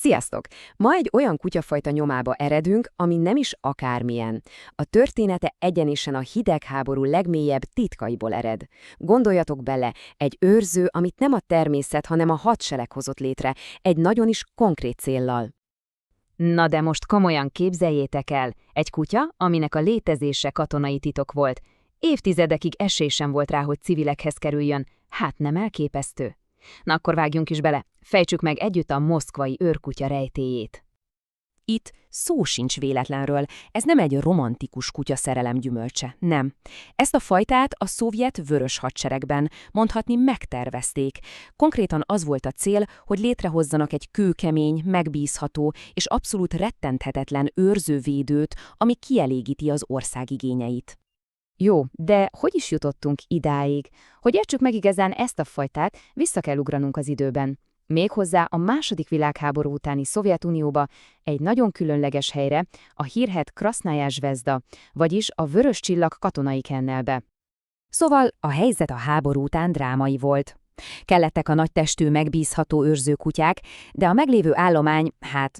Sziasztok! Ma egy olyan kutyafajta nyomába eredünk, ami nem is akármilyen. A története egyenesen a hidegháború legmélyebb titkaiból ered. Gondoljatok bele, egy őrző, amit nem a természet, hanem a hadsereg hozott létre, egy nagyon is konkrét céllal. Na de most komolyan képzeljétek el, egy kutya, aminek a létezése katonai titok volt. Évtizedekig esély sem volt rá, hogy civilekhez kerüljön. Hát nem elképesztő? Na akkor vágjunk is bele, fejtsük meg együtt a moszkvai őrkutya rejtélyét. Itt szó sincs véletlenről, ez nem egy romantikus kutyaszerelem gyümölcse, nem. Ezt a fajtát a szovjet vörös hadseregben, mondhatni megtervezték. Konkrétan az volt a cél, hogy létrehozzanak egy kőkemény, megbízható és abszolút rettenthetetlen őrzővédőt, ami kielégíti az ország igényeit. Jó, de hogy is jutottunk idáig? Hogy értsük meg igazán ezt a fajtát, vissza kell ugranunk az időben. Méghozzá a II. Világháború utáni Szovjetunióba, egy nagyon különleges helyre, a hírhedt Krasznaja Zvezda, vagyis a Vörös Csillag katonai kennelbe. Szóval a helyzet a háború után drámai volt. Kellettek a nagytestű, megbízható őrzőkutyák, de a meglévő állomány,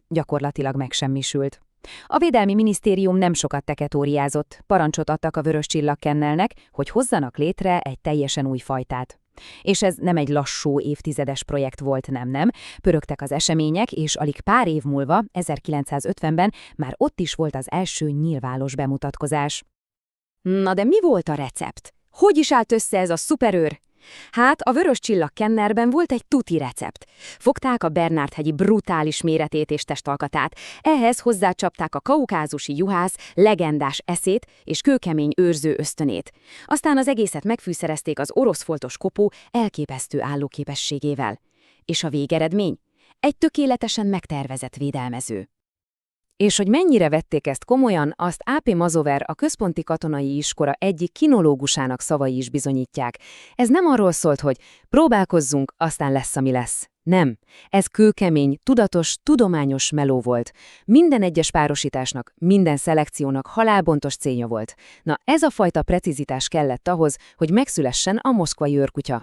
gyakorlatilag megsemmisült. A Védelmi Minisztérium nem sokat teketóriázott, parancsot adtak a Vörös Csillag kennelnek, hogy hozzanak létre egy teljesen új fajtát. És ez nem egy lassú, évtizedes projekt volt, nem. Pörögtek az események, és alig pár év múlva, 1950-ben már ott is volt az első nyilvános bemutatkozás. Na de mi volt a recept? Hogy is állt össze ez a szuperőr? Hát a Vörös Csillag kennerben volt egy tuti recept. Fogták a Bernard-hegyi brutális méretét és testalkatát, ehhez hozzácsapták a kaukázusi juhász legendás eszét és kőkemény őrző ösztönét. Aztán az egészet megfűszerezték az orosz foltos kopó elképesztő állóképességével. És a végeredmény? Egy tökéletesen megtervezett védelmező. És hogy mennyire vették ezt komolyan, azt A.P. Mazover, a Központi Katonai Iskola egyik kinológusának szavai is bizonyítják. Ez nem arról szólt, hogy próbálkozzunk, aztán lesz, ami lesz. Nem. Ez kőkemény, tudatos, tudományos meló volt. Minden egyes párosításnak, minden szelekciónak halálbontos célja volt. Na, ez a fajta precizitás kellett ahhoz, hogy megszülessen a moszkvai őrkutya.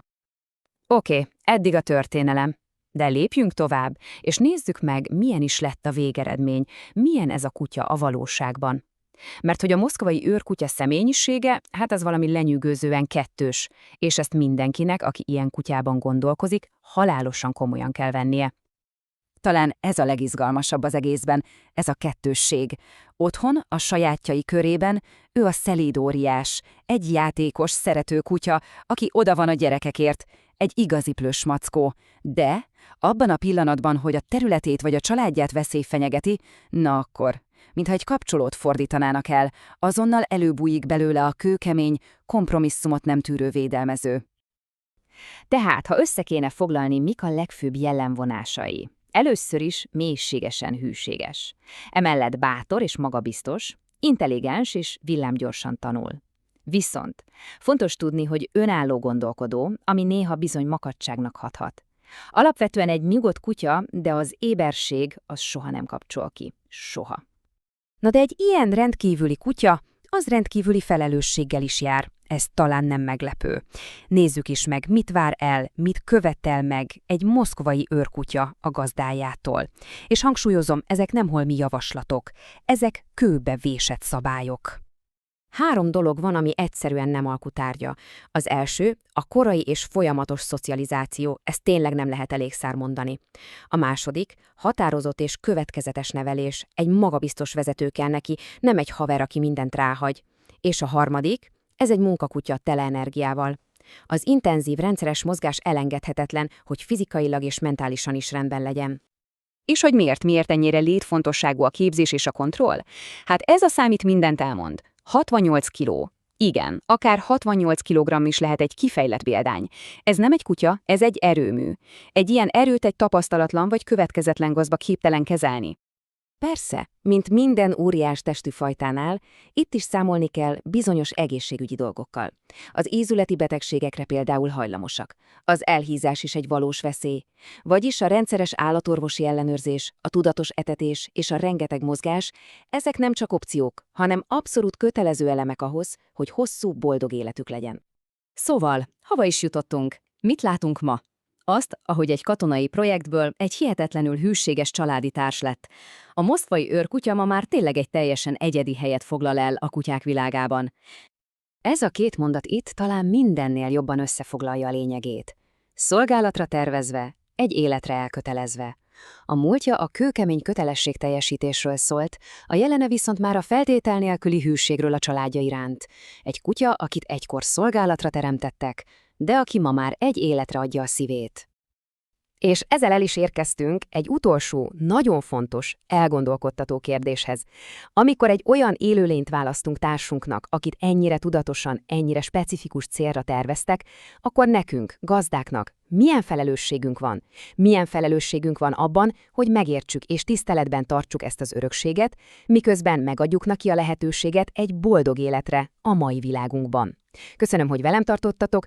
Oké, eddig a történelem. De lépjünk tovább, és nézzük meg, milyen is lett a végeredmény, milyen ez a kutya a valóságban. Mert hogy a moszkvai őrkutya személyisége, az valami lenyűgözően kettős, és ezt mindenkinek, aki ilyen kutyában gondolkozik, halálosan komolyan kell vennie. Talán ez a legizgalmasabb az egészben, ez a kettősség. Otthon, a sajátjai körében ő a szelíd óriás, egy játékos, szerető kutya, aki oda van a gyerekekért, egy igazi plüss mackó. De abban a pillanatban, hogy a területét vagy a családját veszély fenyegeti, na akkor, mintha egy kapcsolót fordítanának el, azonnal előbújik belőle a kőkemény, kompromisszumot nem tűrő védelmező. Tehát, ha össze kéne foglalni, mik a legfőbb jellemvonásai? Először is mélységesen hűséges. Emellett bátor és magabiztos, intelligens és villámgyorsan tanul. Viszont fontos tudni, hogy önálló gondolkodó, ami néha bizony makacságnak hathat. Alapvetően egy nyugodt kutya, de az éberség az soha nem kapcsol ki. Soha. Na de egy ilyen rendkívüli kutya, az rendkívüli felelősséggel is jár. Ez talán nem meglepő. Nézzük is meg, mit vár el, mit követel meg egy moszkvai őrkutya a gazdájától. És hangsúlyozom, ezek nem holmi javaslatok, ezek kőbe vésett szabályok. 3 dolog van, ami egyszerűen nem alkutárgya. Az első, a korai és folyamatos szocializáció, ezt tényleg nem lehet elégszer mondani. A második, határozott és következetes nevelés, egy magabiztos vezető kell neki, nem egy haver, aki mindent ráhagy. És a harmadik, ez egy munkakutya tele energiával. Az intenzív, rendszeres mozgás elengedhetetlen, hogy fizikailag és mentálisan is rendben legyen. És hogy miért ennyire létfontosságú a képzés és a kontroll? Ez a szám itt mindent elmond. 68 kiló. Igen, akár 68 kilogramm is lehet egy kifejlett példány. Ez nem egy kutya, ez egy erőmű. Egy ilyen erőt egy tapasztalatlan vagy következetlen gazba képtelen kezelni. Persze, mint minden óriás testű fajtánál, itt is számolni kell bizonyos egészségügyi dolgokkal. Az ízületi betegségekre például hajlamosak. Az elhízás is egy valós veszély. Vagyis a rendszeres állatorvosi ellenőrzés, a tudatos etetés és a rengeteg mozgás, ezek nem csak opciók, hanem abszolút kötelező elemek ahhoz, hogy hosszú, boldog életük legyen. Szóval, hova is jutottunk? Mit látunk ma? Azt, ahogy egy katonai projektből egy hihetetlenül hűséges családi társ lett. A moszkvai őrkutya ma már tényleg egy teljesen egyedi helyet foglal el a kutyák világában. Ez a két mondat itt talán mindennél jobban összefoglalja a lényegét. Szolgálatra tervezve, egy életre elkötelezve. A múltja a kőkemény kötelességteljesítésről szólt, a jelene viszont már a feltétel nélküli hűségről a családja iránt. Egy kutya, akit egykor szolgálatra teremtettek, de aki ma már egy életre adja a szívét. És ezzel el is érkeztünk egy utolsó, nagyon fontos, elgondolkodtató kérdéshez. Amikor egy olyan élőlényt választunk társunknak, akit ennyire tudatosan, ennyire specifikus célra terveztek, akkor nekünk, gazdáknak milyen felelősségünk van? Milyen felelősségünk van abban, hogy megértsük és tiszteletben tartsuk ezt az örökséget, miközben megadjuk neki a lehetőséget egy boldog életre a mai világunkban. Köszönöm, hogy velem tartottatok,